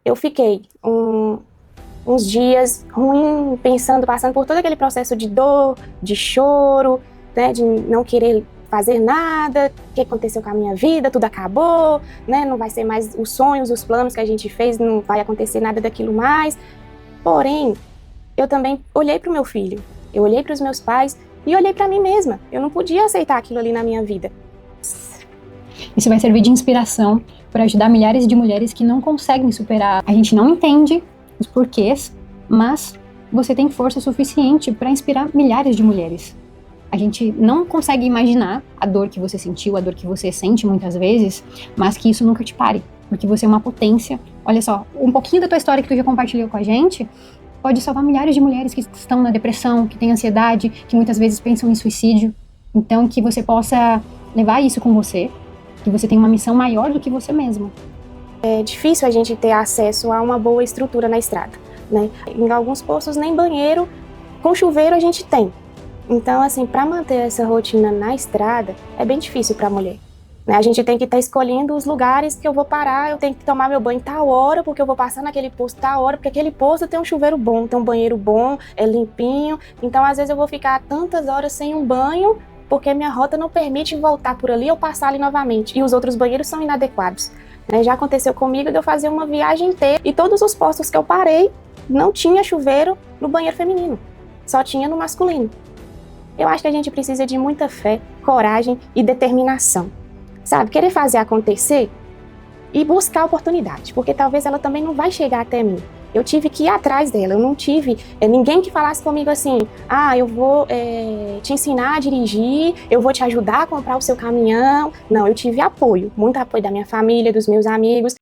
eu fiquei uns dias ruim, passando por todo aquele processo de dor, de choro, né, de não querer fazer nada, o que aconteceu com a minha vida, tudo acabou, né, não vai ser mais os sonhos, os planos que a gente fez, não vai acontecer nada daquilo mais. Porém, eu também olhei para o meu filho, eu olhei para os meus pais e olhei para mim mesma. Eu não podia aceitar aquilo ali na minha vida. Isso vai servir de inspiração para ajudar milhares de mulheres que não conseguem superar. A gente não entende os porquês, mas você tem força suficiente para inspirar milhares de mulheres. A gente não consegue imaginar a dor que você sentiu, a dor que você sente muitas vezes, mas que isso nunca te pare, porque você é uma potência. Olha só, um pouquinho da tua história que tu já compartilhou com a gente pode salvar milhares de mulheres que estão na depressão, que têm ansiedade, que muitas vezes pensam em suicídio. Então, que você possa levar isso com você, que você tem uma missão maior do que você mesmo. É difícil a gente ter acesso a uma boa estrutura na estrada, né? Em alguns postos nem banheiro com chuveiro a gente tem. Então, assim, para manter essa rotina na estrada é bem difícil para a mulher, né? A gente tem que estar escolhendo os lugares que eu vou parar, eu tenho que tomar meu banho tal hora, porque eu vou passar naquele posto tal hora, porque aquele posto tem um chuveiro bom, tem um banheiro bom, é limpinho. Então, às vezes eu vou ficar tantas horas sem um banho, porque minha rota não permite voltar por ali ou passar ali novamente. E os outros banheiros são inadequados. Já aconteceu comigo de eu fazer uma viagem inteira e todos os postos que eu parei não tinha chuveiro no banheiro feminino, só tinha no masculino. Eu acho que a gente precisa de muita fé, coragem e determinação, sabe? Querer fazer acontecer e buscar oportunidade, porque talvez ela também não vai chegar até mim. Eu tive que ir atrás dela, eu não tive ninguém que falasse comigo assim, eu vou te ensinar a dirigir, eu vou te ajudar a comprar o seu caminhão. Não, eu tive apoio, muito apoio da minha família, dos meus amigos.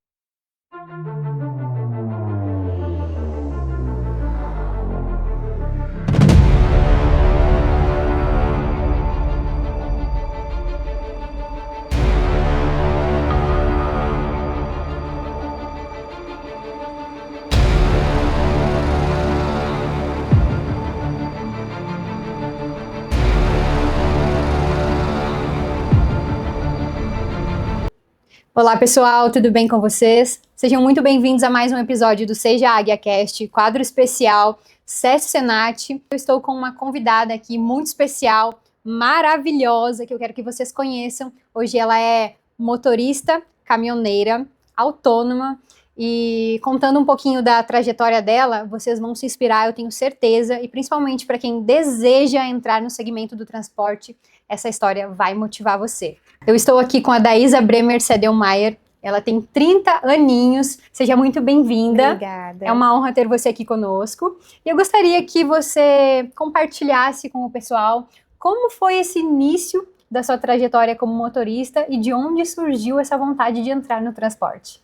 Olá pessoal, tudo bem com vocês? Sejam muito bem-vindos a mais um episódio do Seja Águia Cast, quadro especial Cécio Senati. Eu estou com uma convidada aqui muito especial, maravilhosa, que eu quero que vocês conheçam. Hoje ela é motorista, caminhoneira, autônoma, e contando um pouquinho da trajetória dela, vocês vão se inspirar, eu tenho certeza, e principalmente para quem deseja entrar no segmento do transporte, essa história vai motivar você. Eu estou aqui com a Daísa Bremer Sedelmaier, ela tem 30 aninhos, seja muito bem-vinda. Obrigada. É uma honra ter você aqui conosco. E eu gostaria que você compartilhasse com o pessoal como foi esse início da sua trajetória como motorista e de onde surgiu essa vontade de entrar no transporte.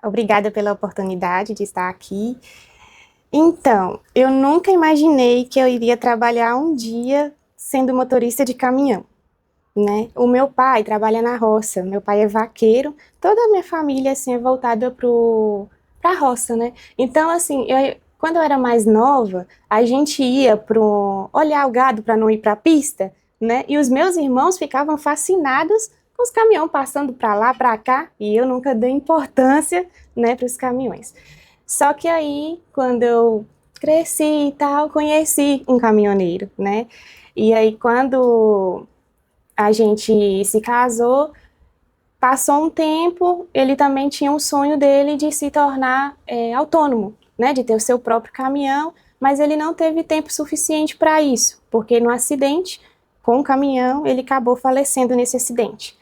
Obrigada pela oportunidade de estar aqui. Então, eu nunca imaginei que eu iria trabalhar um dia sendo motorista de caminhão, né? O meu pai trabalha na roça, meu pai é vaqueiro, toda a minha família assim, é voltada para a roça, né? Então, assim, quando eu era mais nova, a gente ia olhar o gado para não ir para a pista, né? E os meus irmãos ficavam fascinados com os caminhões passando para lá, para cá, e eu nunca dei importância, né, para os caminhões. Só que aí, quando eu cresci e tal, conheci um caminhoneiro, né? E aí, quando a gente se casou, passou um tempo, ele também tinha um sonho dele de se tornar autônomo, né, de ter o seu próprio caminhão, mas ele não teve tempo suficiente para isso, porque no acidente com o caminhão, ele acabou falecendo nesse acidente.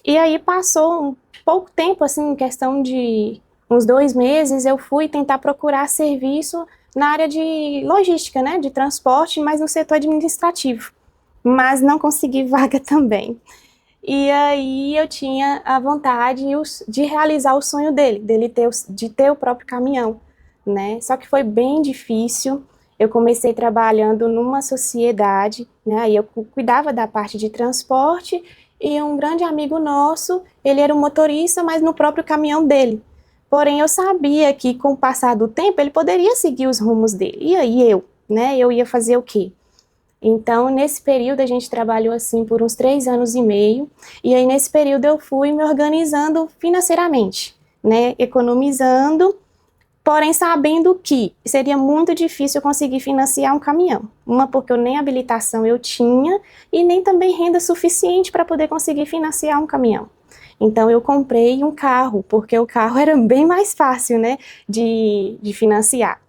E aí passou um pouco tempo, assim, em questão de uns 2 meses, eu fui tentar procurar serviço na área de logística, né, de transporte, mas no setor administrativo. Mas não consegui vaga também. E aí eu tinha a vontade de realizar o sonho de ter o próprio caminhão, né? Só que foi bem difícil. Eu comecei trabalhando numa sociedade, né? Aí eu cuidava da parte de transporte e um grande amigo nosso, ele era um motorista, mas no próprio caminhão dele. Porém, eu sabia que com o passar do tempo ele poderia seguir os rumos dele. E aí eu ia fazer o quê? Então, nesse período, a gente trabalhou assim por uns 3 anos e meio, e aí nesse período eu fui me organizando financeiramente, né, economizando porém sabendo que seria muito difícil conseguir financiar um caminhão. Uma, porque eu nem habilitação eu tinha, e nem também renda suficiente para poder conseguir financiar um caminhão. Então eu comprei um carro, porque o carro era bem mais fácil, né, de financiar.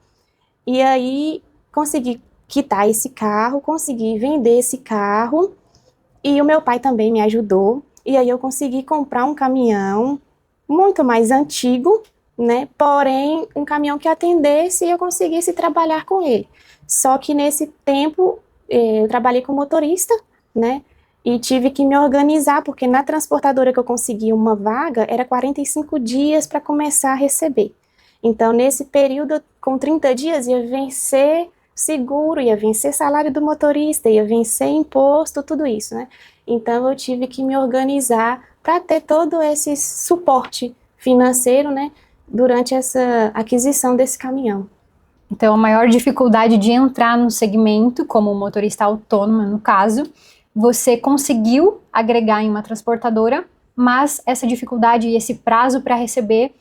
E aí consegui quitar esse carro, consegui vender esse carro, e o meu pai também me ajudou, e aí eu consegui comprar um caminhão muito mais antigo, né? Porém, um caminhão que atendesse e eu conseguisse trabalhar com ele. Só que nesse tempo, eu trabalhei como motorista, né? E tive que me organizar, porque na transportadora que eu consegui uma vaga, era 45 dias para começar a receber. Então, nesse período, com 30 dias, ia vencer seguro, ia vencer salário do motorista, ia vencer imposto, tudo isso, né? Então, eu tive que me organizar para ter todo esse suporte financeiro, né, durante essa aquisição desse caminhão. Então, a maior dificuldade de entrar no segmento, como motorista autônoma, no caso, você conseguiu agregar em uma transportadora, mas essa dificuldade e esse prazo para receber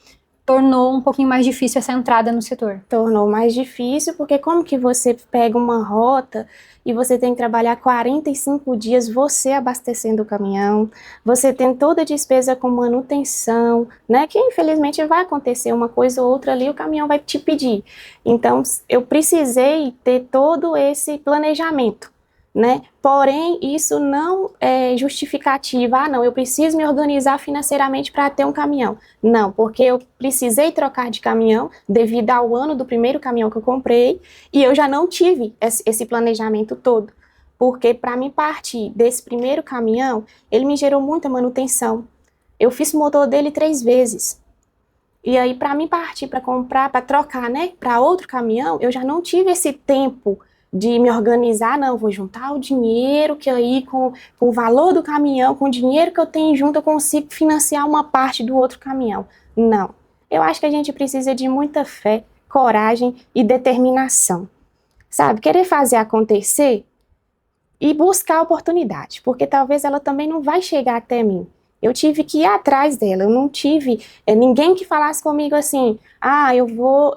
tornou um pouquinho mais difícil essa entrada no setor. Tornou mais difícil, porque como que você pega uma rota e você tem que trabalhar 45 dias você abastecendo o caminhão, você tem toda a despesa com manutenção, né, que infelizmente vai acontecer uma coisa ou outra ali, o caminhão vai te pedir. Então, eu precisei ter todo esse planejamento, né? Porém, isso não é justificativa. Não, eu preciso me organizar financeiramente para ter um caminhão. Não, porque eu precisei trocar de caminhão devido ao ano do primeiro caminhão que eu comprei e eu já não tive esse planejamento todo. Porque para mim partir desse primeiro caminhão, ele me gerou muita manutenção. Eu fiz o motor dele 3 vezes. E aí, para mim partir para comprar, para trocar, né, para outro caminhão, eu já não tive esse tempo de me organizar. Não, vou juntar o dinheiro, que aí com o valor do caminhão, com o dinheiro que eu tenho junto, eu consigo financiar uma parte do outro caminhão. Não. Eu acho que a gente precisa de muita fé, coragem e determinação. Sabe, querer fazer acontecer e buscar a oportunidade, porque talvez ela também não vai chegar até mim. Eu tive que ir atrás dela, eu não tive ninguém que falasse comigo assim, eu vou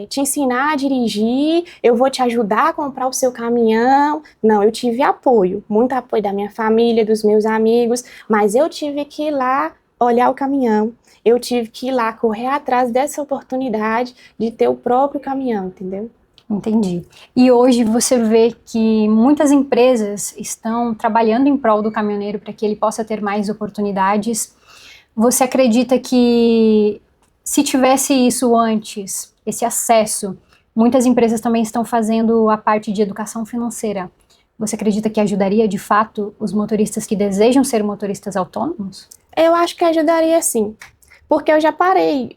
te ensinar a dirigir, eu vou te ajudar a comprar o seu caminhão. Não, eu tive apoio, muito apoio da minha família, dos meus amigos, mas eu tive que ir lá olhar o caminhão, eu tive que ir lá correr atrás dessa oportunidade de ter o próprio caminhão, entendeu? Entendi. E hoje você vê que muitas empresas estão trabalhando em prol do caminhoneiro para que ele possa ter mais oportunidades. Você acredita que se tivesse isso antes, esse acesso, muitas empresas também estão fazendo a parte de educação financeira. Você acredita que ajudaria de fato os motoristas que desejam ser motoristas autônomos? Eu acho que ajudaria sim. Porque eu já parei,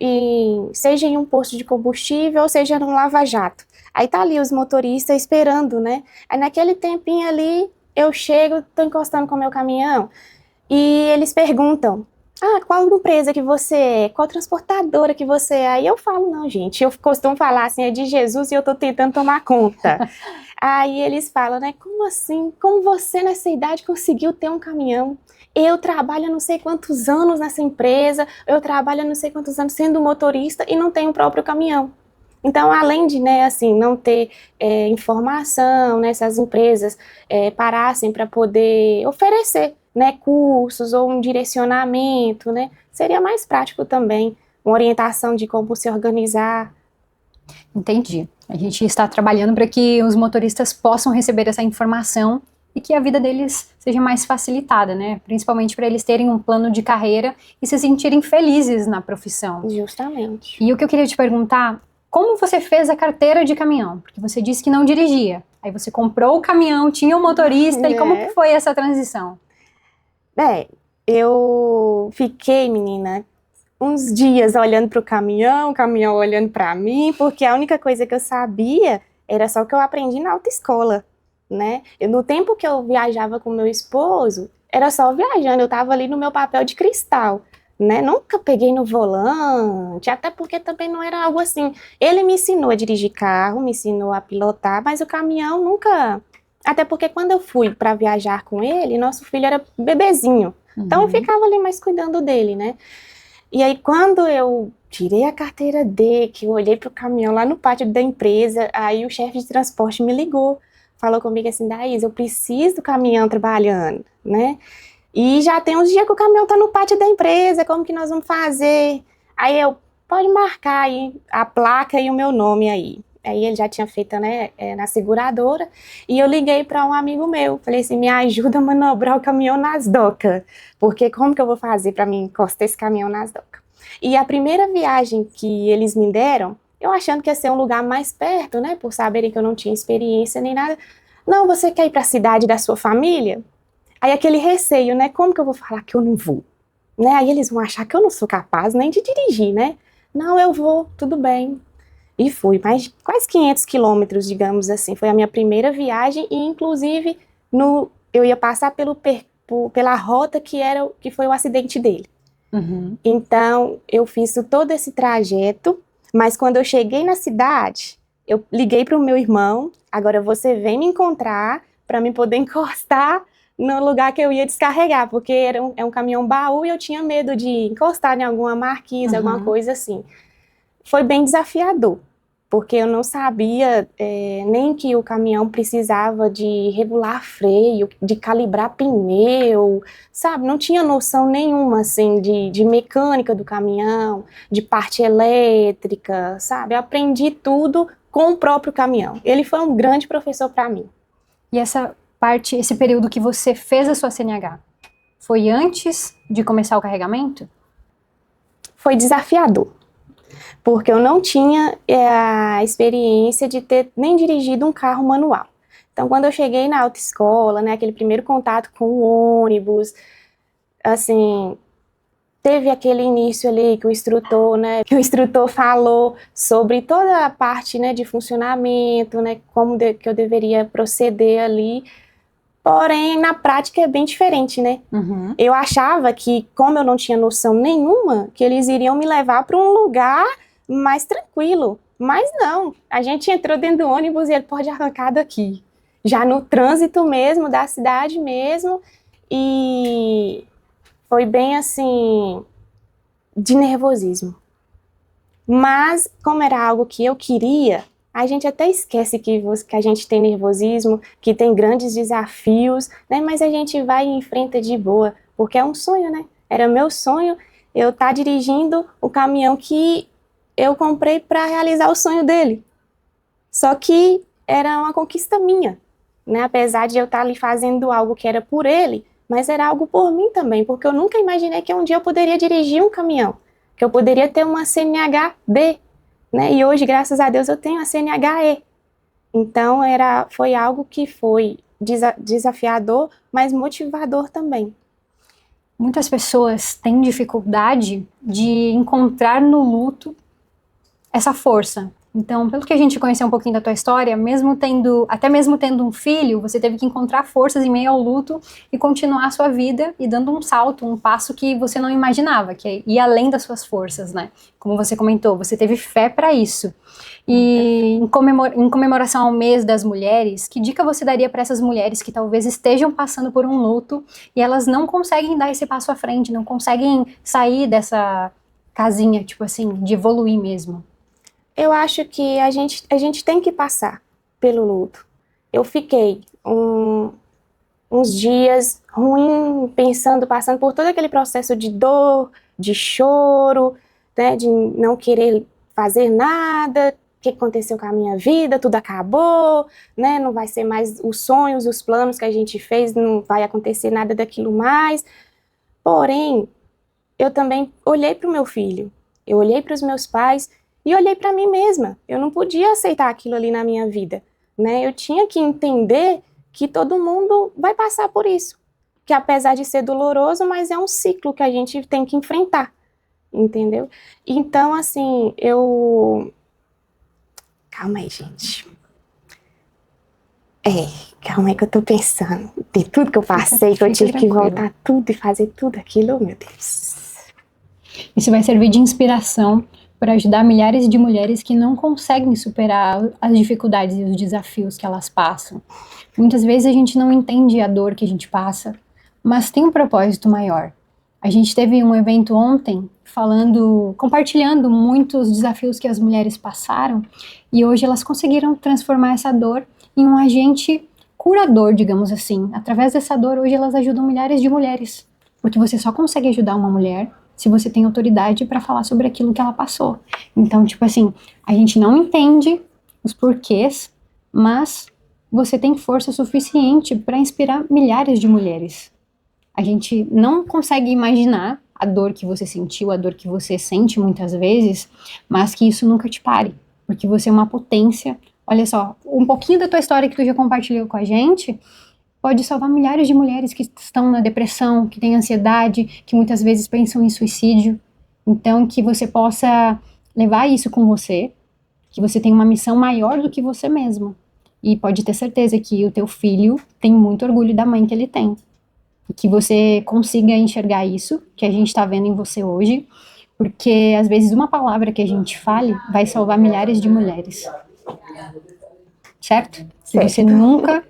seja em um posto de combustível, seja num lava-jato. Aí tá ali os motoristas esperando, né? Aí naquele tempinho ali, eu chego, tô encostando com o meu caminhão, e eles perguntam, qual empresa que você é? Qual transportadora que você é? Aí eu falo, não, gente, eu costumo falar assim, é de Jesus e eu tô tentando tomar conta. Aí eles falam, né, como assim? Como você nessa idade conseguiu ter um caminhão? Eu trabalho há não sei quantos anos nessa empresa, eu trabalho há não sei quantos anos sendo motorista e não tenho o próprio caminhão. Então, além de, né, assim, não ter informação, né, essas empresas parassem para poder oferecer, né, cursos ou um direcionamento, né, seria mais prático também, uma orientação de como se organizar. Entendi. A gente está trabalhando para que os motoristas possam receber essa informação e que a vida deles seja mais facilitada, né? Principalmente para eles terem um plano de carreira e se sentirem felizes na profissão. Justamente. E o que eu queria te perguntar, como você fez a carteira de caminhão? Porque você disse que não dirigia. Aí você comprou o caminhão, tinha um motorista, e como que foi essa transição? Eu fiquei, menina, uns dias olhando para o caminhão olhando para mim, porque a única coisa que eu sabia era só o que eu aprendi na autoescola, né? No tempo que eu viajava com meu esposo, era só viajando, eu estava ali no meu papel de cristal, né? Nunca peguei no volante, até porque também não era algo assim. Ele me ensinou a dirigir carro, me ensinou a pilotar, mas o caminhão nunca... Até porque quando eu fui para viajar com ele, nosso filho era bebezinho, então eu ficava ali mais cuidando dele, né? E aí, quando eu tirei a carteira D, que eu olhei para o caminhão lá no pátio da empresa, aí o chefe de transporte me ligou, falou comigo assim, Daís, eu preciso do caminhão trabalhando, né? E já tem uns dias que o caminhão tá no pátio da empresa, como que nós vamos fazer? Aí eu, pode marcar aí a placa e o meu nome aí. Aí ele já tinha feito, né, na seguradora, e eu liguei para um amigo meu, falei assim, me ajuda a manobrar o caminhão nas docas, porque como que eu vou fazer para mim encostar esse caminhão nas docas? E a primeira viagem que eles me deram, eu achando que ia ser um lugar mais perto, né, por saberem que eu não tinha experiência nem nada, não, você quer ir para a cidade da sua família? Aí aquele receio, né, como que eu vou falar que eu não vou? Né, aí eles vão achar que eu não sou capaz nem de dirigir, né? Não, eu vou, tudo bem. E fui, mais quase 500 quilômetros, digamos assim. Foi a minha primeira viagem e, inclusive, eu ia passar pela rota que foi o acidente dele. Uhum. Então, eu fiz todo esse trajeto, mas quando eu cheguei na cidade, eu liguei para o meu irmão, agora você vem me encontrar para me poder encostar no lugar que eu ia descarregar, porque é um caminhão baú e eu tinha medo de encostar em alguma marquise, alguma coisa assim. Foi bem desafiador, porque eu não sabia nem que o caminhão precisava de regular freio, de calibrar pneu, sabe? Não tinha noção nenhuma, assim, de mecânica do caminhão, de parte elétrica, sabe? Eu aprendi tudo com o próprio caminhão. Ele foi um grande professor para mim. E esse período que você fez a sua CNH, foi antes de começar o carregamento? Foi desafiador, porque eu não tinha a experiência de ter nem dirigido um carro manual. Então, quando eu cheguei na autoescola, né, aquele primeiro contato com o ônibus, assim, teve aquele início ali que o instrutor falou sobre toda a parte, né, de funcionamento, né, que eu deveria proceder ali. Porém, na prática é bem diferente, né? Uhum. Eu achava que, como eu não tinha noção nenhuma, que eles iriam me levar para um lugar mais tranquilo. Mas não, a gente entrou dentro do ônibus e ele pode arrancar daqui. Já no trânsito mesmo, da cidade mesmo. E foi bem assim, de nervosismo. Mas, como era algo que eu queria, a gente até esquece que a gente tem nervosismo, que tem grandes desafios, né? Mas a gente vai e enfrenta de boa, porque é um sonho, né? Era meu sonho eu estar dirigindo o caminhão que eu comprei para realizar o sonho dele. Só que era uma conquista minha, né? Apesar de eu estar ali fazendo algo que era por ele, mas era algo por mim também, porque eu nunca imaginei que um dia eu poderia dirigir um caminhão, que eu poderia ter uma CNH-D, né? E hoje, graças a Deus, eu tenho a CNH-E. Então, foi algo que foi desafiador, mas motivador também. Muitas pessoas têm dificuldade de encontrar no luto essa força. Então, pelo que a gente conheceu um pouquinho da tua história, até mesmo tendo um filho, você teve que encontrar forças em meio ao luto e continuar a sua vida e dando um salto, um passo que você não imaginava, que ia além das suas forças, né? Como você comentou, você teve fé para isso. E em comemoração ao mês das mulheres, que dica você daria para essas mulheres que talvez estejam passando por um luto e elas não conseguem dar esse passo à frente, não conseguem sair dessa casinha, tipo assim, de evoluir mesmo? Eu acho que a gente tem que passar pelo luto. Eu fiquei uns dias ruim, passando por todo aquele processo de dor, de choro, né, de não querer fazer nada, o que aconteceu com a minha vida, tudo acabou, né, não vai ser mais os sonhos, os planos que a gente fez, não vai acontecer nada daquilo mais. Porém, eu também olhei para o meu filho, eu olhei para os meus pais, e olhei para mim mesma. Eu não podia aceitar aquilo ali na minha vida, né? Eu tinha que entender que todo mundo vai passar por isso. Que apesar de ser doloroso, mas é um ciclo que a gente tem que enfrentar, entendeu? Então, assim, Calma aí, gente. Calma aí que eu tô pensando. De tudo que eu passei, que eu tive que voltar tudo e fazer tudo aquilo, oh, meu Deus. Isso vai servir de inspiração para ajudar milhares de mulheres que não conseguem superar as dificuldades e os desafios que elas passam. Muitas vezes a gente não entende a dor que a gente passa, mas tem um propósito maior. A gente teve um evento ontem compartilhando muitos desafios que as mulheres passaram, e hoje elas conseguiram transformar essa dor em um agente curador, digamos assim. Através dessa dor, hoje elas ajudam milhares de mulheres, porque você só consegue ajudar uma mulher se você tem autoridade para falar sobre aquilo que ela passou. Então, tipo assim, a gente não entende os porquês, mas você tem força suficiente para inspirar milhares de mulheres. A gente não consegue imaginar a dor que você sentiu, a dor que você sente muitas vezes, mas que isso nunca te pare, porque você é uma potência. Olha só, um pouquinho da tua história que tu já compartilhou com a gente pode salvar milhares de mulheres que estão na depressão, que têm ansiedade, que muitas vezes pensam em suicídio. Então, que você possa levar isso com você, que você tem uma missão maior do que você mesmo. E pode ter certeza que o teu filho tem muito orgulho da mãe que ele tem. E que você consiga enxergar isso, que a gente está vendo em você hoje, porque às vezes uma palavra que a gente fale vai salvar milhares de mulheres. Certo? Que você nunca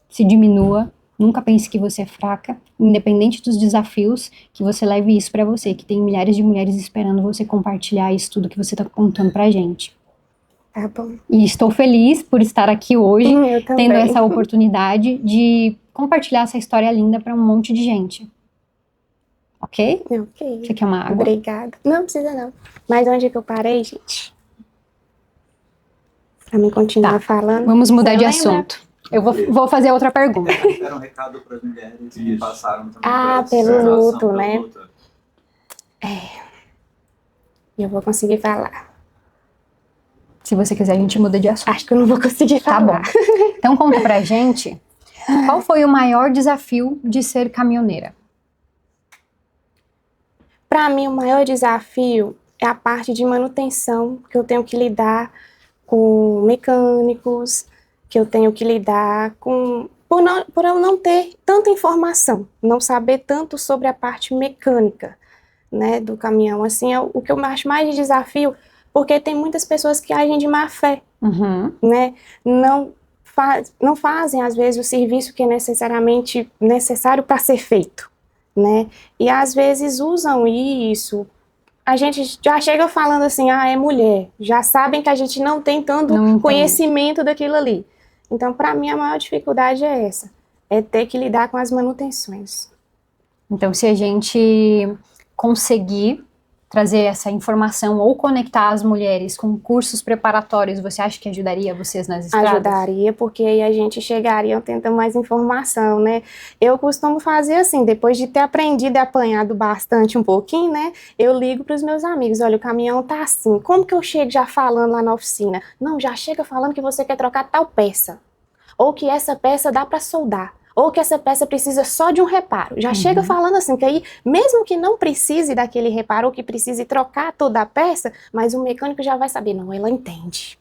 se diminua, nunca pense que você é fraca, independente dos desafios, que você leve isso pra você, que tem milhares de mulheres esperando você compartilhar isso tudo que você tá contando pra gente. Tá bom. E estou feliz por estar aqui hoje, tendo essa oportunidade de compartilhar essa história linda pra um monte de gente. Ok? Ok. Você quer uma água? Obrigada. Não precisa não. Mas onde é que eu parei, gente? Pra mim continuar falando. Vamos mudar de assunto. Eu vou fazer outra pergunta. Era um recado para as mulheres que passaram também pelo luto, né? Eu vou conseguir falar. Se você quiser, a gente muda de assunto. Acho que eu não vou conseguir falar. Tá bom. Então conta pra gente, qual foi o maior desafio de ser caminhoneira? Para mim, o maior desafio é a parte de manutenção, que eu tenho que lidar com mecânicos, que eu tenho que lidar com... Por eu não ter tanta informação, não saber tanto sobre a parte mecânica, né, do caminhão. Assim, é o que eu acho mais de desafio, porque tem muitas pessoas que agem de má fé, né, não fazem, às vezes, o serviço que é necessariamente necessário para ser feito, né, e às vezes usam isso. A gente já chega falando assim, é mulher, já sabem que a gente não tem tanto conhecimento daquilo ali. Então, para mim, a maior dificuldade é essa, é ter que lidar com as manutenções. Então, se a gente conseguir trazer essa informação ou conectar as mulheres com cursos preparatórios, você acha que ajudaria vocês nas estradas? Ajudaria, porque aí a gente chegaria tentando mais informação, né? Eu costumo fazer assim, depois de ter aprendido e apanhado bastante um pouquinho, né? Eu ligo para os meus amigos, olha, o caminhão tá assim, como que eu chego já falando lá na oficina? Não, já chega falando que você quer trocar tal peça, ou que essa peça dá para soldar, ou que essa peça precisa só de um reparo. Já chega falando assim, que aí, mesmo que não precise daquele reparo, ou que precise trocar toda a peça, mas o mecânico já vai saber, não, ela entende.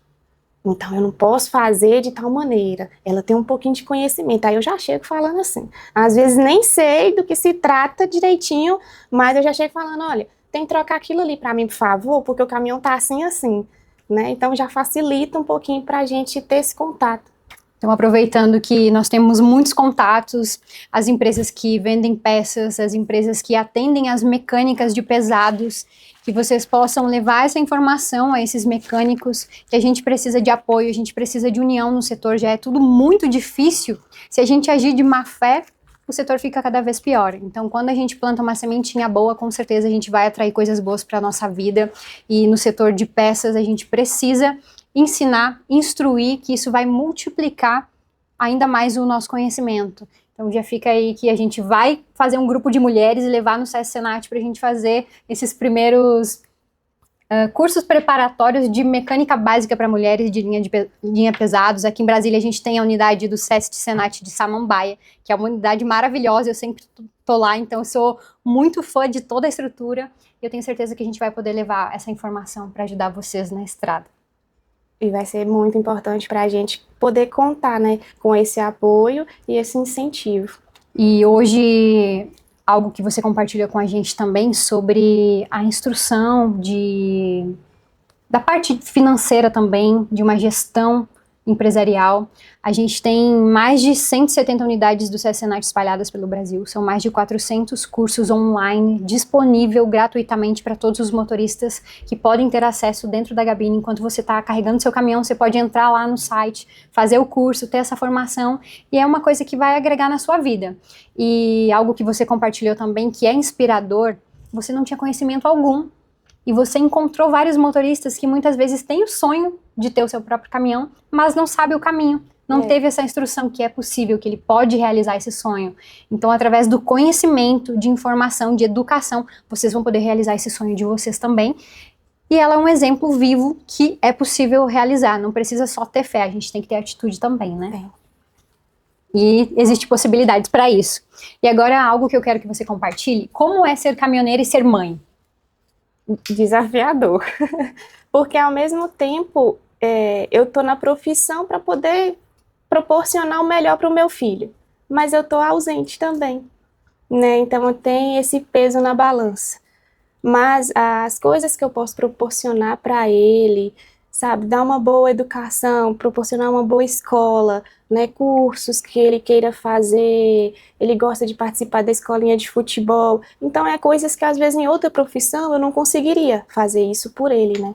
Então, eu não posso fazer de tal maneira. Ela tem um pouquinho de conhecimento. Aí eu já chego falando assim. Às vezes nem sei do que se trata direitinho, mas eu já chego falando, olha, tem que trocar aquilo ali para mim, por favor, porque o caminhão tá assim, assim, né? Então, já facilita um pouquinho pra gente ter esse contato. Então, aproveitando que nós temos muitos contatos, as empresas que vendem peças, as empresas que atendem as mecânicas de pesados, que vocês possam levar essa informação a esses mecânicos, que a gente precisa de apoio, a gente precisa de união no setor, já é tudo muito difícil. Se a gente agir de má fé, o setor fica cada vez pior. Então, quando a gente planta uma sementinha boa, com certeza a gente vai atrair coisas boas para a nossa vida. E no setor de peças, a gente precisa ensinar, instruir, que isso vai multiplicar ainda mais o nosso conhecimento. Então já fica aí que a gente vai fazer um grupo de mulheres e levar no SESC Senat para a gente fazer esses primeiros cursos preparatórios de mecânica básica para mulheres de linha pesados. Aqui em Brasília a gente tem a unidade do SESC Senat de Samambaia, que é uma unidade maravilhosa, eu sempre tô lá, então eu sou muito fã de toda a estrutura e eu tenho certeza que a gente vai poder levar essa informação para ajudar vocês na estrada. E vai ser muito importante para a gente poder contar, né, com esse apoio e esse incentivo. E hoje, algo que você compartilha com a gente também sobre a instrução da parte financeira também, de uma gestão empresarial. A gente tem mais de 170 unidades do SESC Senat espalhadas pelo Brasil. São mais de 400 cursos online disponível gratuitamente para todos os motoristas que podem ter acesso dentro da Gabine. Enquanto você está carregando seu caminhão, você pode entrar lá no site, fazer o curso, ter essa formação, e é uma coisa que vai agregar na sua vida. E algo que você compartilhou também, que é inspirador, você não tinha conhecimento algum, e você encontrou vários motoristas que muitas vezes têm o sonho de ter o seu próprio caminhão, mas não sabe o caminho, não teve essa instrução que é possível, que ele pode realizar esse sonho. Então, através do conhecimento, de informação, de educação, vocês vão poder realizar esse sonho de vocês também. E ela é um exemplo vivo que é possível realizar, não precisa só ter fé, a gente tem que ter atitude também, né? E existem possibilidades para isso. E agora, algo que eu quero que você compartilhe, como é ser caminhoneira e ser mãe? Desafiador, porque ao mesmo tempo eu tô na profissão para poder proporcionar o melhor para o meu filho, mas eu tô ausente também, né? Então eu tenho esse peso na balança. Mas as coisas que eu posso proporcionar para ele, sabe, dar uma boa educação, proporcionar uma boa escola, né, cursos que ele queira fazer, ele gosta de participar da escolinha de futebol, então é coisas que às vezes em outra profissão eu não conseguiria fazer isso por ele, né,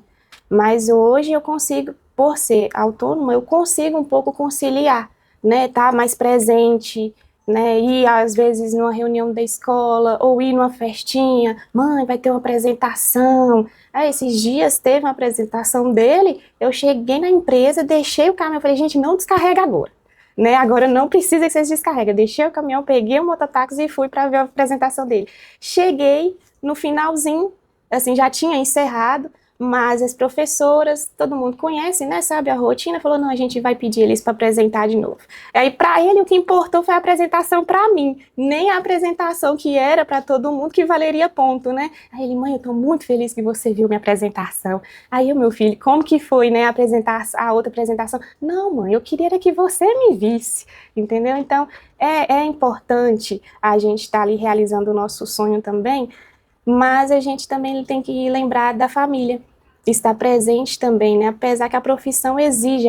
mas hoje eu consigo, por ser autônoma, eu consigo um pouco conciliar, né, tá mais presente, né, ir às vezes numa reunião da escola, ou ir numa festinha, mãe, vai ter uma apresentação. Esses dias teve uma apresentação dele, eu cheguei na empresa, deixei o caminhão, falei, gente, não descarrega agora, né, agora não precisa que vocês descarreguem, deixei o caminhão, peguei o mototáxi e fui para ver a apresentação dele. Cheguei no finalzinho, assim, já tinha encerrado, mas as professoras, todo mundo conhece, né, sabe a rotina, falou, não, a gente vai pedir eles para apresentar de novo. Aí para ele o que importou foi a apresentação para mim, nem a apresentação que era para todo mundo que valeria ponto, né. Aí ele, mãe, eu tô muito feliz que você viu minha apresentação. Aí o meu filho, como que foi, né, apresentar a outra apresentação? Não, mãe, eu queria era que você me visse, entendeu? Então é importante a gente estar ali realizando o nosso sonho também, mas a gente também tem que lembrar da família, estar presente também, né? Apesar que a profissão exige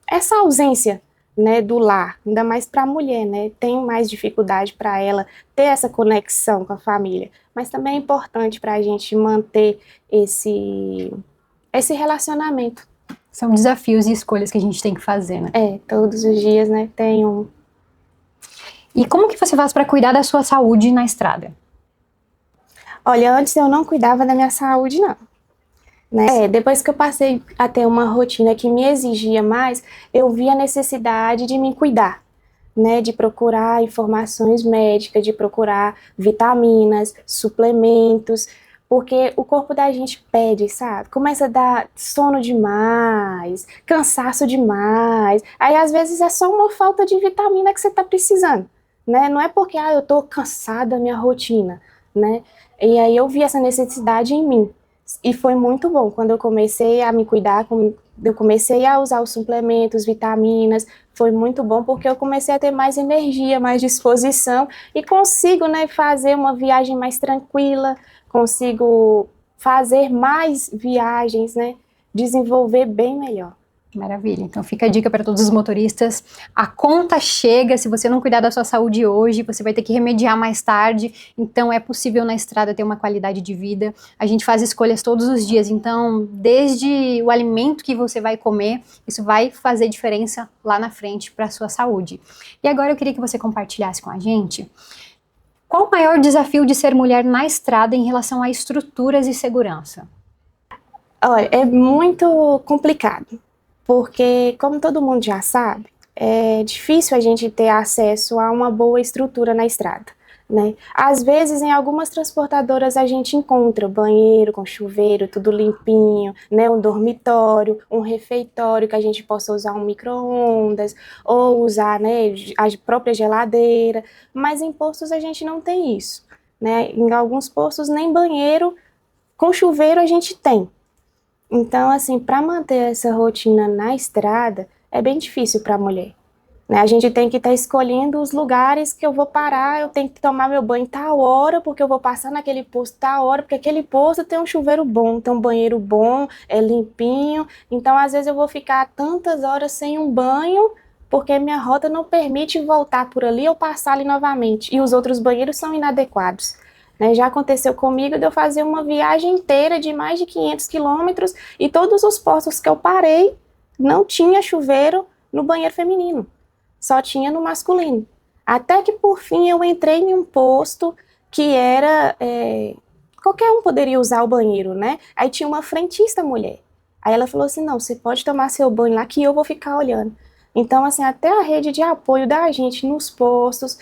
essa ausência, né, do lar, ainda mais para a mulher, né? Tem mais dificuldade para ela ter essa conexão com a família, mas também é importante para a gente manter esse relacionamento. São desafios e escolhas que a gente tem que fazer, né? Todos os dias, né? Tem um. E como que você faz para cuidar da sua saúde na estrada? Olha, antes eu não cuidava da minha saúde, não. Né? Depois que eu passei a ter uma rotina que me exigia mais, eu vi a necessidade de me cuidar, né? De procurar informações médicas, de procurar vitaminas, suplementos, porque o corpo da gente pede, sabe? Começa a dar sono demais, cansaço demais, aí às vezes é só uma falta de vitamina que você tá precisando, né? Não é porque, eu tô cansada da minha rotina, né? E aí eu vi essa necessidade em mim, e foi muito bom, quando eu comecei a me cuidar, eu comecei a usar os suplementos, vitaminas, foi muito bom, porque eu comecei a ter mais energia, mais disposição, e consigo, né, fazer uma viagem mais tranquila, consigo fazer mais viagens, né, desenvolver bem melhor. Maravilha, então fica a dica para todos os motoristas, a conta chega, se você não cuidar da sua saúde hoje, você vai ter que remediar mais tarde, então é possível na estrada ter uma qualidade de vida, a gente faz escolhas todos os dias, então desde o alimento que você vai comer, isso vai fazer diferença lá na frente para a sua saúde. E agora eu queria que você compartilhasse com a gente, qual o maior desafio de ser mulher na estrada em relação a estruturas e segurança? Olha, é muito complicado. Porque, como todo mundo já sabe, é difícil a gente ter acesso a uma boa estrutura na estrada, né? Às vezes, em algumas transportadoras, a gente encontra banheiro com chuveiro, tudo limpinho, né? Um dormitório, um refeitório que a gente possa usar um micro-ondas, ou usar, né, a própria geladeira, mas em postos a gente não tem isso, né? Em alguns postos, nem banheiro com chuveiro a gente tem. Então, assim, para manter essa rotina na estrada, é bem difícil para a mulher, né? A gente tem que estar escolhendo os lugares que eu vou parar, eu tenho que tomar meu banho tal hora, porque eu vou passar naquele posto tal hora, porque aquele posto tem um chuveiro bom, tem um banheiro bom, é limpinho. Então, às vezes eu vou ficar tantas horas sem um banho, porque minha rota não permite voltar por ali ou passar ali novamente. E os outros banheiros são inadequados, né? Já aconteceu comigo de eu fazer uma viagem inteira de mais de 500 quilômetros e todos os postos que eu parei não tinha chuveiro no banheiro feminino. Só tinha no masculino. Até que, por fim, eu entrei em um posto que era... qualquer um poderia usar o banheiro, né? Aí tinha uma frentista mulher. Aí ela falou assim, não, você pode tomar seu banho lá que eu vou ficar olhando. Então, assim, até a rede de apoio da gente nos postos,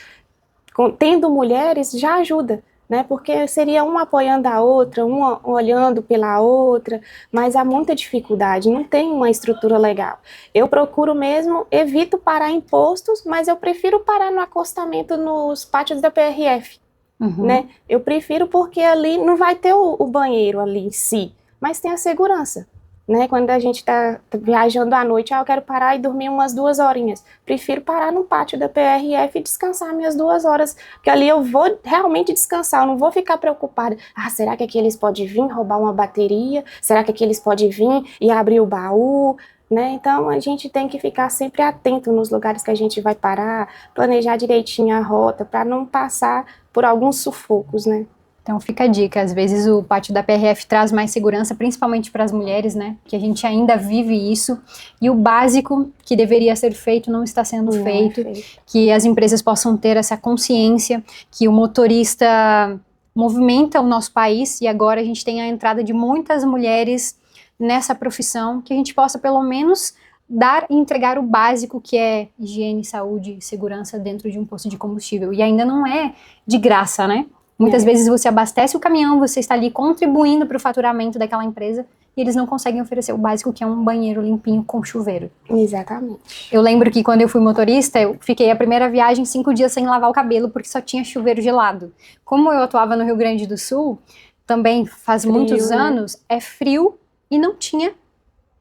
tendo mulheres, já ajuda, né? Porque seria uma apoiando a outra, uma olhando pela outra, mas há muita dificuldade, não tem uma estrutura legal. Eu procuro mesmo, evito parar em postos, mas eu prefiro parar no acostamento nos pátios da PRF, né? Eu prefiro porque ali não vai ter o banheiro ali em si, mas tem a segurança. Né, quando a gente está viajando à noite, eu quero parar e dormir umas 2 horinhas. Prefiro parar no pátio da PRF e descansar minhas 2 horas, porque ali eu vou realmente descansar, eu não vou ficar preocupada. Ah, será que aqueles podem vir roubar uma bateria? Será que aqueles podem vir e abrir o baú? Né? Então a gente tem que ficar sempre atento nos lugares que a gente vai parar, planejar direitinho a rota, para não passar por alguns sufocos, né? Então fica a dica, às vezes o pátio da PRF traz mais segurança, principalmente para as mulheres, né, que a gente ainda vive isso, e o básico que deveria ser feito não está sendo feito, que as empresas possam ter essa consciência, que o motorista movimenta o nosso país, e agora a gente tem a entrada de muitas mulheres nessa profissão, que a gente possa pelo menos dar e entregar o básico, que é higiene, saúde e segurança dentro de um posto de combustível, e ainda não é de graça, né? Muitas vezes você abastece o caminhão, você está ali contribuindo para o faturamento daquela empresa e eles não conseguem oferecer o básico, que é um banheiro limpinho com chuveiro. Exatamente. Eu lembro que quando eu fui motorista, eu fiquei a primeira viagem 5 dias sem lavar o cabelo porque só tinha chuveiro gelado. Como eu atuava no Rio Grande do Sul, também faz muitos anos, é frio e não tinha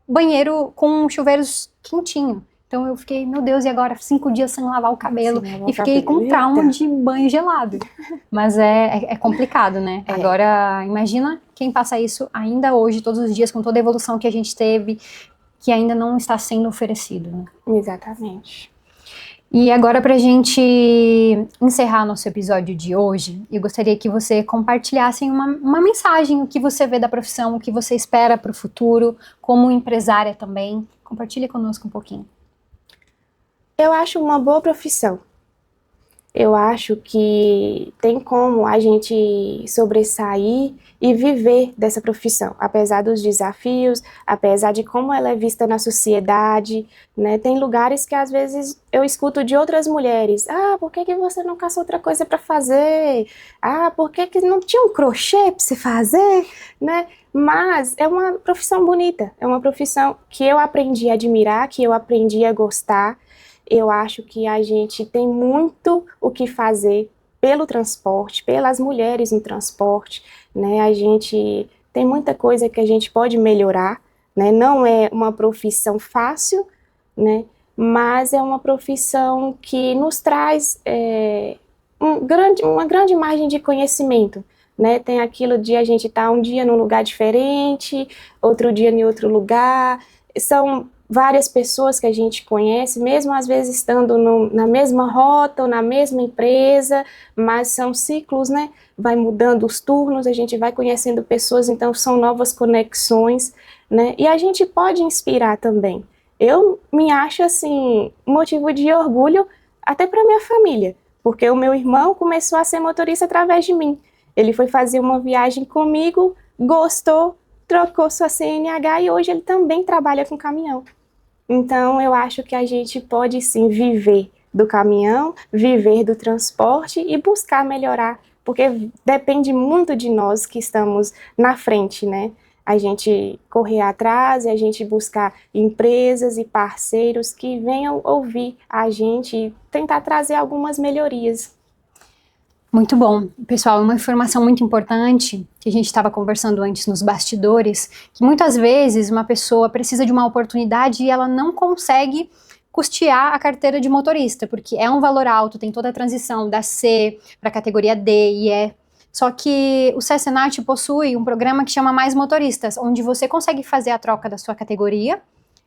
banheiro com chuveiros quentinho. Então eu fiquei, meu Deus, e agora 5 dias sem lavar o cabelo? E fiquei com trauma de banho gelado. Mas é complicado, né? Agora, imagina quem passa isso ainda hoje, todos os dias, com toda a evolução que a gente teve, que ainda não está sendo oferecido, né? Exatamente. E agora, pra gente encerrar nosso episódio de hoje, eu gostaria que você compartilhasse uma mensagem, o que você vê da profissão, o que você espera para o futuro, como empresária também. Compartilhe conosco um pouquinho. Eu acho uma boa profissão. Eu acho que tem como a gente sobressair e viver dessa profissão, apesar dos desafios, apesar de como ela é vista na sociedade, né? Tem lugares que às vezes eu escuto de outras mulheres, por que você não caçou outra coisa para fazer? Por que não tinha um crochê para você fazer? Né? Mas é uma profissão bonita, é uma profissão que eu aprendi a admirar, que eu aprendi a gostar. Eu acho que a gente tem muito o que fazer pelo transporte, pelas mulheres no transporte, né? A gente tem muita coisa que a gente pode melhorar, né? Não é uma profissão fácil, né? Mas é uma profissão que nos traz uma grande margem de conhecimento, né? Tem aquilo de a gente estar um dia num lugar diferente, outro dia em outro lugar. São várias pessoas que a gente conhece, mesmo às vezes estando na mesma rota ou na mesma empresa, mas são ciclos, né? Vai mudando os turnos, a gente vai conhecendo pessoas, então são novas conexões, né? E a gente pode inspirar também. Eu me acho, assim, motivo de orgulho até para minha família, porque o meu irmão começou a ser motorista através de mim. Ele foi fazer uma viagem comigo, gostou, trocou sua CNH e hoje ele também trabalha com caminhão. Então, eu acho que a gente pode, sim, viver do caminhão, viver do transporte e buscar melhorar, porque depende muito de nós que estamos na frente, né? A gente correr atrás e a gente buscar empresas e parceiros que venham ouvir a gente e tentar trazer algumas melhorias. Muito bom. Pessoal, uma informação muito importante que a gente estava conversando antes nos bastidores, que muitas vezes uma pessoa precisa de uma oportunidade e ela não consegue custear a carteira de motorista, porque é um valor alto, tem toda a transição da C para a categoria D e E. Só que o SESC Senat possui um programa que chama Mais Motoristas, onde você consegue fazer a troca da sua categoria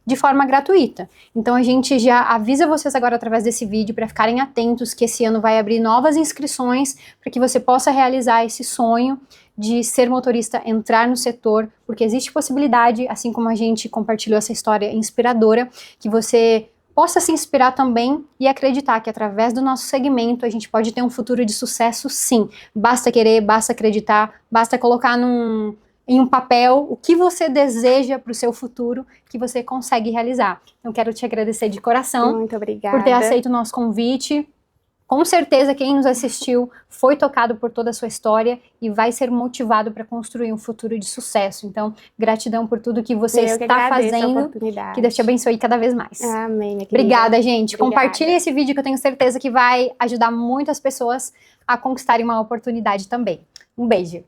de forma gratuita. Então a gente já avisa vocês agora através desse vídeo para ficarem atentos que esse ano vai abrir novas inscrições para que você possa realizar esse sonho de ser motorista, entrar no setor, porque existe possibilidade, assim como a gente compartilhou essa história inspiradora, que você possa se inspirar também e acreditar que através do nosso segmento a gente pode ter um futuro de sucesso, sim. Basta querer, basta acreditar, basta colocar em um papel o que você deseja para o seu futuro, que você consegue realizar. Então quero te agradecer de coração. Muito obrigada. Por ter aceito o nosso convite. Com certeza quem nos assistiu foi tocado por toda a sua história e vai ser motivado para construir um futuro de sucesso. Então, gratidão por tudo que você está fazendo, que Deus te abençoe cada vez mais. Amém, minha querida. Obrigada, gente. Obrigada. Compartilhe esse vídeo que eu tenho certeza que vai ajudar muitas pessoas a conquistarem uma oportunidade também. Um beijo.